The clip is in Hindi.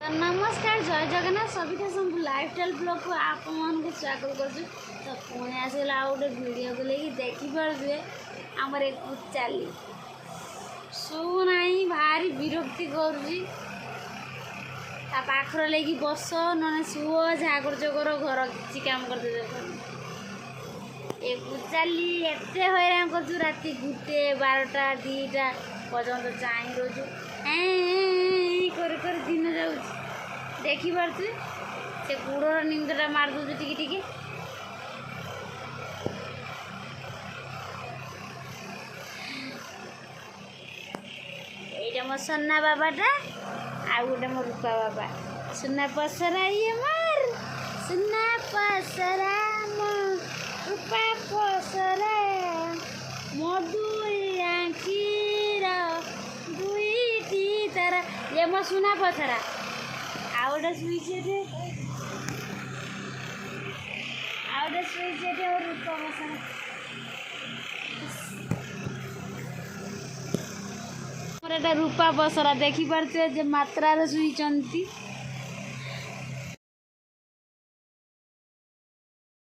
नमस्कार जय जगन्नाथ सविता शंभु लाइफस्टाइल ब्लॉग को आप को स्वागत कर तो पुणी आसगला आ गोटे भिडियो को लेकिन देखिपे आमर एक चाली शुना भारी विरक्ति करुँगी पाखर लेकिन बस न शुओ जहाँ कर घर किसी काम करते एक चाली एत हैरान कर राति 1 12टा 2टा पर्यटन चाह रोजु कर दिन जाऊँ देखिपे से गुड़र निंदटा मार दूँ टिके ये मो सोना बाबाटा आ गोटे मो रूपा बाबा सुना पसरा ये मार सुना पसरा मो रूपा पसरा मधुरी आखिर दुईटी तारा ये मो सुना पसरा आ गोटे सुईचे और रूपा पसरा रूपा बसरा देखिपे जे मात्रा शुईचंती।